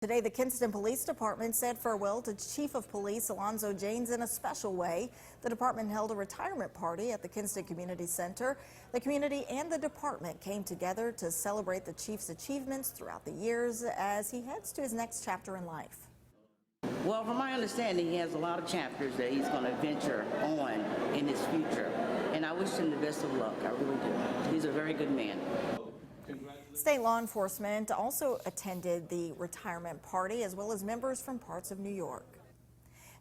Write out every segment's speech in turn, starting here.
Today, the Kinston Police Department said farewell to Chief of Police Alonzo Jaynes in a special way. The department held a retirement party at the Kinston Community Center. The community and the department came together to celebrate the chief's achievements throughout the years as he heads to his next chapter in life. Well, from my understanding, he has a lot of chapters that he's going to venture on in his future. And I wish him the best of luck. I really do. He's a very good man. State law enforcement also attended the retirement party, as well as members from parts of New York.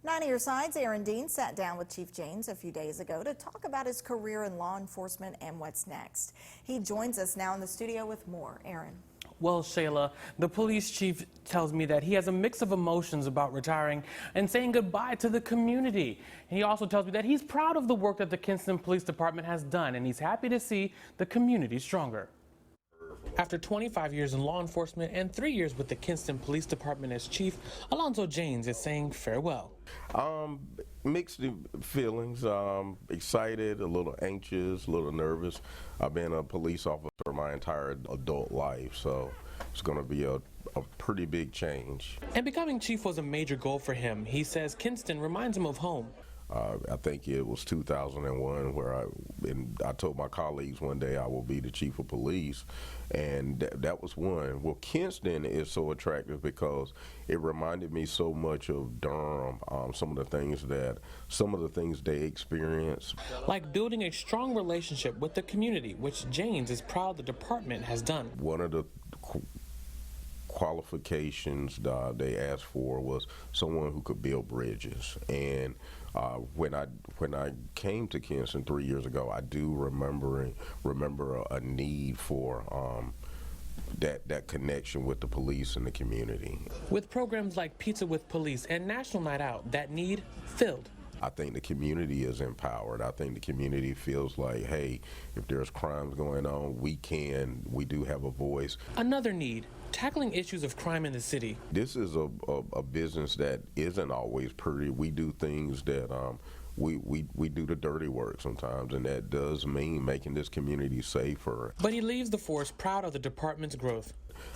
9 Your Side's Aaron Dean sat down with Chief Jaynes a few days ago to talk about his career in law enforcement and what's next. He joins us now in the studio with more. Aaron. Well, Shayla, the police chief tells me that he has a mix of emotions about retiring and saying goodbye to the community. He also tells me that he's proud of the work that the Kinston Police Department has done, and he's happy to see the community stronger. After 25 years in law enforcement and 3 years with the Kinston Police Department as chief, Alonzo Jaynes is saying farewell. Mixed feelings, excited, a little anxious, a little nervous. I've been a police officer my entire adult life, so it's going to be a pretty big change. And becoming chief was a major goal for him. He says Kinston reminds him of home. I think it was 2001 where I told my colleagues one day I will be the chief of police, and that was one. Well, Kinston is so attractive because it reminded me so much of Durham, some of the things they experience. Like building a strong relationship with the community, which Jaynes is proud the department has done. One of the qualifications they asked for was someone who could build bridges, and when I came to Kinston 3 years ago, I do remember a need for that connection with the police and the community. With programs like Pizza with Police and National Night Out, that need filled. I think the community is empowered. I think the community feels like, hey, if there's crimes going on, we do have a voice. Another need, tackling issues of crime in the city. This is a business that isn't always pretty. We do things that we do the dirty work sometimes, and that does mean making this community safer. But he leaves the force proud of the department's growth.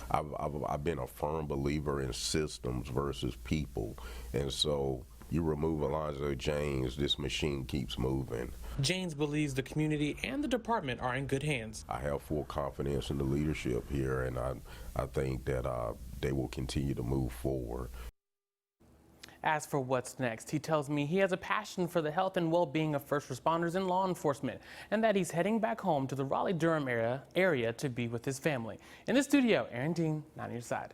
I've been a firm believer in systems versus people, and so you remove Alonzo Jaynes, this machine keeps moving. Jaynes believes the community and the department are in good hands. I have full confidence in the leadership here, and I think that they will continue to move forward. As for what's next, he tells me he has a passion for the health and well-being of first responders and law enforcement, and that he's heading back home to the Raleigh-Durham area to be with his family. In the studio, Aaron Dean, 9 Your Side.